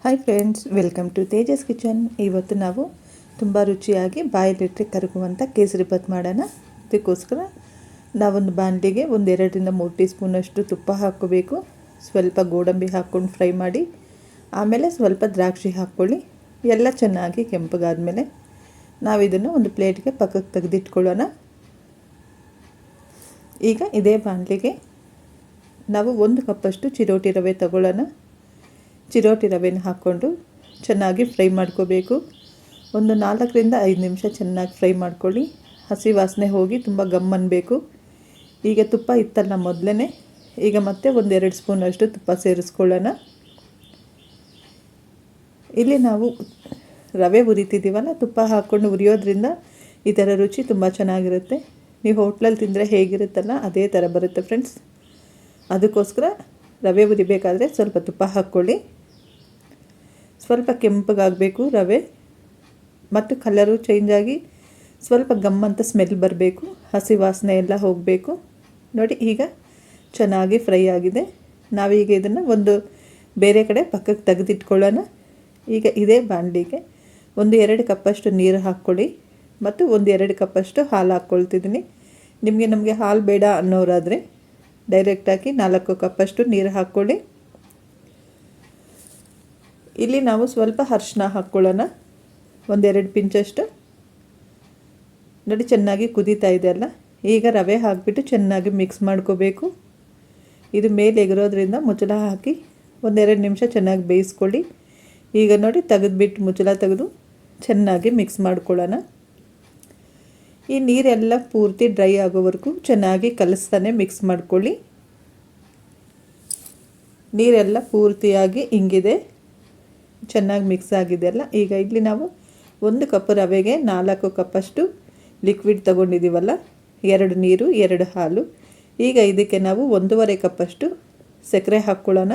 Hi friends, welcome to Tejas Kitchen. ಇವತ್ತು ನಾವು ತುಂಬ ರುಚಿಯಾಗಿ ಬಾಯಲ್ಲಿಟ್ಟರೆ ಕರಗುವಂಥ ಕೇಸರಿಬಾತ್ ಮಾಡೋಣ. ಅದಕ್ಕೋಸ್ಕರ ನಾವೊಂದು ಬಾಣಲಿಗೆ 2-3 ಟೀ ಸ್ಪೂನಷ್ಟು ತುಪ್ಪ ಹಾಕ್ಕೋಬೇಕು. ಸ್ವಲ್ಪ ಗೋಡಂಬಿ ಹಾಕ್ಕೊಂಡು ಫ್ರೈ ಮಾಡಿ, ಆಮೇಲೆ ಸ್ವಲ್ಪ ದ್ರಾಕ್ಷಿ ಹಾಕ್ಕೊಳ್ಳಿ. ಎಲ್ಲ ಚೆನ್ನಾಗಿ ಕೆಂಪಗಾದ್ಮೇಲೆ ನಾವಿದನ್ನು ಒಂದು ಪ್ಲೇಟ್ಗೆ ಪಕ್ಕಕ್ಕೆ ತೆಗೆದಿಟ್ಕೊಳ್ಳೋಣ. ಈಗ ಇದೇ ಬಾಣಲಿಗೆ ನಾವು 1 ಕಪ್ಪಷ್ಟು ಚಿರೋಟಿ ರವೆ ತಗೊಳ್ಳೋಣ. ಚಿರೋಟಿ ರವೆನ ಹಾಕ್ಕೊಂಡು ಚೆನ್ನಾಗಿ ಫ್ರೈ ಮಾಡ್ಕೋಬೇಕು. ಒಂದು 4-5 ನಿಮಿಷ ಚೆನ್ನಾಗಿ ಫ್ರೈ ಮಾಡ್ಕೊಳ್ಳಿ. ಹಸಿ ವಾಸನೆ ಹೋಗಿ ತುಂಬ ಗಮ್ ಅನ್ನಬೇಕು. ಈಗ ತುಪ್ಪ ಇತ್ತಲ್ಲ ಮೊದಲೇ, ಈಗ ಮತ್ತೆ 1-2 ಸ್ಪೂನಷ್ಟು ತುಪ್ಪ ಸೇರಿಸ್ಕೊಳ್ಳೋಣ. ಇಲ್ಲಿ ನಾವು ರವೆ ಹುರಿತಿದ್ದೀವಲ್ಲ, ತುಪ್ಪ ಹಾಕ್ಕೊಂಡು ಹುರಿಯೋದ್ರಿಂದ ಈ ಥರ ರುಚಿ ತುಂಬ ಚೆನ್ನಾಗಿರುತ್ತೆ. ನೀವು ಹೋಟ್ಲಲ್ಲಿ ತಿಂದರೆ ಹೇಗಿರುತ್ತಲ್ಲ ಅದೇ ಥರ ಬರುತ್ತೆ ಫ್ರೆಂಡ್ಸ್. ಅದಕ್ಕೋಸ್ಕರ ರವೆ ಹುರಿಬೇಕಾದ್ರೆ ಸ್ವಲ್ಪ ತುಪ್ಪ ಹಾಕ್ಕೊಳ್ಳಿ. ಸ್ವಲ್ಪ ಕೆಂಪಗಾಗಬೇಕು ರವೆ, ಮತ್ತು ಕಲರು ಚೇಂಜ್ ಆಗಿ ಸ್ವಲ್ಪ ಗಮ್ ಅಂತ ಸ್ಮೆಲ್ ಬರಬೇಕು. ಹಸಿ ವಾಸನೆ ಎಲ್ಲ ಹೋಗಬೇಕು. ನೋಡಿ, ಈಗ ಚೆನ್ನಾಗಿ ಫ್ರೈ ಆಗಿದೆ. ನಾವೀಗ ಇದನ್ನು ಒಂದು ಬೇರೆ ಕಡೆ ಪಕ್ಕಕ್ಕೆ ತೆಗೆದಿಟ್ಕೊಳ್ಳೋಣ. ಈಗ ಇದೇ ಬಾಣಲಿಗೆ 1-2 ಕಪ್ಪಷ್ಟು ನೀರು ಹಾಕ್ಕೊಳ್ಳಿ, ಮತ್ತು 1-2 ಕಪ್ಪಷ್ಟು ಹಾಲು ಹಾಕ್ಕೊಳ್ತಿದ್ದೀನಿ. ನಮಗೆ ಹಾಲು ಬೇಡ ಅನ್ನೋರಾದರೆ ಡೈರೆಕ್ಟಾಗಿ 4 ಕಪ್ಪಷ್ಟು ನೀರು ಹಾಕ್ಕೊಳ್ಳಿ. ಇಲ್ಲಿ ನಾವು ಸ್ವಲ್ಪ ಅರಿಶಿನ ಹಾಕ್ಕೊಳ್ಳೋಣ, 1-2 ಪಿಂಚಷ್ಟು. ನೋಡಿ, ಚೆನ್ನಾಗಿ ಕುದೀತಾ ಇದೆ ಅಲ್ಲ. ಈಗ ರವೆ ಹಾಕಿಬಿಟ್ಟು ಚೆನ್ನಾಗಿ ಮಿಕ್ಸ್ ಮಾಡ್ಕೋಬೇಕು. ಇದು ಮೇಲೆ ಎಗರೋದ್ರಿಂದ ಮುಚ್ಚಳ ಹಾಕಿ 1-2 ನಿಮಿಷ ಚೆನ್ನಾಗಿ ಬೇಯಿಸ್ಕೊಳ್ಳಿ. ಈಗ ನೋಡಿ, ತೆಗೆದುಬಿಟ್ಟು ಮುಚ್ಚಳ ತೆಗೆದು ಚೆನ್ನಾಗಿ ಮಿಕ್ಸ್ ಮಾಡ್ಕೊಳ್ಳೋಣ. ಈ ನೀರೆಲ್ಲ ಪೂರ್ತಿ ಡ್ರೈ ಆಗೋವರೆಗೂ ಚೆನ್ನಾಗಿ ಕಲಿಸ್ತಾನೆ ಮಿಕ್ಸ್ ಮಾಡ್ಕೊಳ್ಳಿ. ನೀರೆಲ್ಲ ಪೂರ್ತಿಯಾಗಿ ಹಿಂಗಿದೆ, ಚೆನ್ನಾಗಿ ಮಿಕ್ಸ್ ಆಗಿದೆಯಲ್ಲ. ಈಗ ಇಲ್ಲಿ ನಾವು 1 ಕಪ್ ರವೆಗೆ 4 ಕಪ್ಪಷ್ಟು ಲಿಕ್ವಿಡ್ ತಗೊಂಡಿದ್ದೀವಲ್ಲ, 2 ನೀರು 2 ಹಾಲು. ಈಗ ಇದಕ್ಕೆ ನಾವು 1.5 ಕಪ್ಪಷ್ಟು ಸಕ್ಕರೆ ಹಾಕ್ಕೊಳ್ಳೋಣ.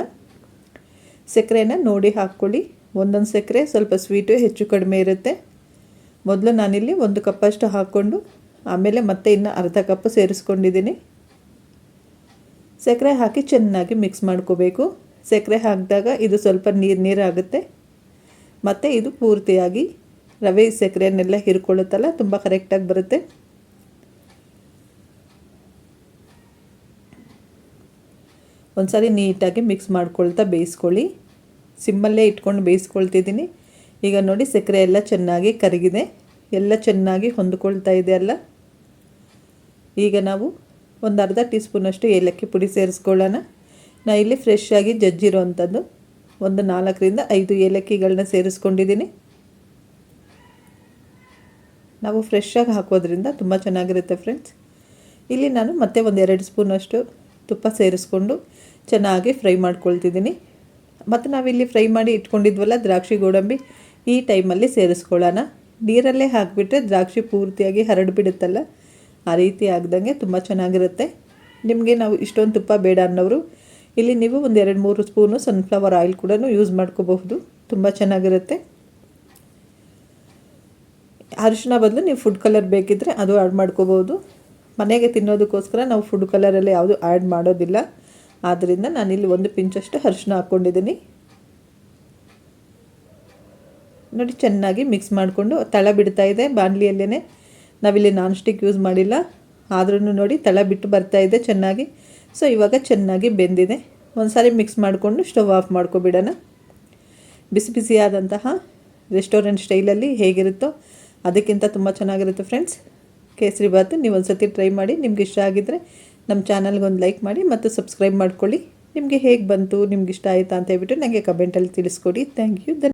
ಸಕ್ಕರೆನ ನೋಡಿ ಹಾಕ್ಕೊಳ್ಳಿ. ಒಂದೊಂದು ಸಕ್ಕರೆ ಸ್ವಲ್ಪ ಸ್ವೀಟು ಹೆಚ್ಚು ಕಡಿಮೆ ಇರುತ್ತೆ. ಮೊದಲು ನಾನಿಲ್ಲಿ 1 ಕಪ್ಪಷ್ಟು ಹಾಕ್ಕೊಂಡು ಆಮೇಲೆ ಮತ್ತೆ ಇನ್ನು ಅರ್ಧ ಕಪ್ ಸೇರಿಸ್ಕೊಂಡಿದ್ದೀನಿ. ಸಕ್ಕರೆ ಹಾಕಿ ಚೆನ್ನಾಗಿ ಮಿಕ್ಸ್ ಮಾಡ್ಕೋಬೇಕು. ಸಕ್ಕರೆ ಹಾಕಿದಾಗ ಇದು ಸ್ವಲ್ಪ ನೀರಾಗುತ್ತೆ, ಮತ್ತು ಇದು ಪೂರ್ತಿಯಾಗಿ ರವೆ ಸಕ್ಕರೆಯನ್ನೆಲ್ಲ ಹೀರ್ಕೊಳ್ಳುತ್ತಲ್ಲ, ತುಂಬ ಕರೆಕ್ಟಾಗಿ ಬರುತ್ತೆ. ಒಂದು ಸಾರಿ ನೀಟಾಗಿ ಮಿಕ್ಸ್ ಮಾಡ್ಕೊಳ್ತಾ ಬೇಯಿಸ್ಕೊಳ್ಳಿ. ಸಿಮ್ಮಲ್ಲೇ ಇಟ್ಕೊಂಡು ಬೇಯಿಸ್ಕೊಳ್ತಿದ್ದೀನಿ. ಈಗ ನೋಡಿ, ಸಕ್ಕರೆ ಎಲ್ಲ ಚೆನ್ನಾಗಿ ಕರಗಿದೆ, ಎಲ್ಲ ಚೆನ್ನಾಗಿ ಹೊಂದ್ಕೊಳ್ತಾ ಇದೆ ಅಲ್ಲ. ಈಗ ನಾವು ಒಂದು ಅರ್ಧ ಟೀ ಸ್ಪೂನಷ್ಟು ಏಲಕ್ಕಿ ಪುಡಿ ಸೇರಿಸ್ಕೊಳ್ಳೋಣ. ನಾನು ಇಲ್ಲಿ ಫ್ರೆಶ್ ಆಗಿ ಜಜ್ಜಿರೋ ಅಂಥದ್ದು ಒಂದು 4-5 ಏಲಕ್ಕಿಗಳನ್ನ ಸೇರಿಸ್ಕೊಂಡಿದ್ದೀನಿ. ನಾವು ಫ್ರೆಶ್ಶಾಗಿ ಹಾಕೋದ್ರಿಂದ ತುಂಬ ಚೆನ್ನಾಗಿರುತ್ತೆ ಫ್ರೆಂಡ್ಸ್. ಇಲ್ಲಿ ನಾನು ಮತ್ತೆ 1-2 ಸ್ಪೂನಷ್ಟು ತುಪ್ಪ ಸೇರಿಸ್ಕೊಂಡು ಚೆನ್ನಾಗಿ ಫ್ರೈ ಮಾಡ್ಕೊಳ್ತಿದ್ದೀನಿ. ಮತ್ತು ನಾವಿಲ್ಲಿ ಫ್ರೈ ಮಾಡಿ ಇಟ್ಕೊಂಡಿದ್ವಲ್ಲ ದ್ರಾಕ್ಷಿ ಗೋಡಂಬಿ, ಈ ಟೈಮಲ್ಲಿ ಸೇರಿಸ್ಕೊಳ್ಳೋಣ. ನೀರಲ್ಲೇ ಹಾಕಿಬಿಟ್ರೆ ದ್ರಾಕ್ಷಿ ಪೂರ್ತಿಯಾಗಿ ಹರಡಿಬಿಡುತ್ತಲ್ಲ, ಆ ರೀತಿ ಆಗ್ದಂಗೆ ತುಂಬ ಚೆನ್ನಾಗಿರುತ್ತೆ. ನಿಮಗೆ ನಾವು ಇಷ್ಟೊಂದು ತುಪ್ಪ ಬೇಡ ಅನ್ನೋರು ಇಲ್ಲಿ ನೀವು 1-2-3 ಸ್ಪೂನು ಸನ್ಫ್ಲವರ್ ಆಯಿಲ್ ಕೂಡ ಯೂಸ್ ಮಾಡ್ಕೋಬಹುದು, ತುಂಬ ಚೆನ್ನಾಗಿರುತ್ತೆ. ಅರಿಶಿನ ಬದಲು ನೀವು ಫುಡ್ ಕಲರ್ ಬೇಕಿದ್ದರೆ ಅದು ಆ್ಯಡ್ ಮಾಡ್ಕೋಬೋದು. ಮನೆಗೆ ತಿನ್ನೋದಕ್ಕೋಸ್ಕರ ನಾವು ಫುಡ್ ಕಲರಲ್ಲಿ ಯಾವುದು ಆ್ಯಡ್ ಮಾಡೋದಿಲ್ಲ. ಆದ್ದರಿಂದ ನಾನಿಲ್ಲಿ 1 ಪಿಂಚಷ್ಟು ಅರಿಶಿನ ಹಾಕ್ಕೊಂಡಿದ್ದೀನಿ. ನೋಡಿ, ಚೆನ್ನಾಗಿ ಮಿಕ್ಸ್ ಮಾಡಿಕೊಂಡು ತಳ ಬಿಡ್ತಾ ಇದೆ ಬಾಣಲಿಯಲ್ಲೇ. ನಾವಿಲ್ಲಿ ನಾನ್ ಸ್ಟಿಕ್ ಯೂಸ್ ಮಾಡಿಲ್ಲ, ಆದ್ರೂ ನೋಡಿ ತಳ ಬಿಟ್ಟು ಬರ್ತಾ ಇದೆ ಚೆನ್ನಾಗಿ. ಸೊ ಇವಾಗ ಚೆನ್ನಾಗಿ ಬೆಂದಿದೆ. ಒಂದು ಸಾರಿ ಮಿಕ್ಸ್ ಮಾಡಿಕೊಂಡು ಸ್ಟವ್ ಆಫ್ ಮಾಡ್ಕೊಬಿಡೋಣ. ಬಿಸಿ ಬಿಸಿಯಾದಂತಹ ರೆಸ್ಟೋರೆಂಟ್ ಸ್ಟೈಲಲ್ಲಿ ಹೇಗಿರುತ್ತೋ ಅದಕ್ಕಿಂತ ತುಂಬ ಚೆನ್ನಾಗಿರುತ್ತೆ ಫ್ರೆಂಡ್ಸ್ ಕೇಸರಿಬಾತ್. ನೀವು ಒಂದು ಸತಿ ಟ್ರೈ ಮಾಡಿ. ನಿಮ್ಗೆ ಇಷ್ಟ ಆಗಿದ್ದರೆ ನಮ್ಮ ಚಾನಲ್ಗೊಂದು ಲೈಕ್ ಮಾಡಿ ಮತ್ತು ಸಬ್ಸ್ಕ್ರೈಬ್ ಮಾಡ್ಕೊಳ್ಳಿ. ನಿಮಗೆ ಹೇಗೆ ಬಂತು, ನಿಮ್ಗೆ ಇಷ್ಟ ಆಯಿತಾ ಅಂತ ಹೇಳ್ಬಿಟ್ಟು ನನಗೆ ಕಮೆಂಟಲ್ಲಿ ತಿಳಿಸ್ಕೊಡಿ. Thank you.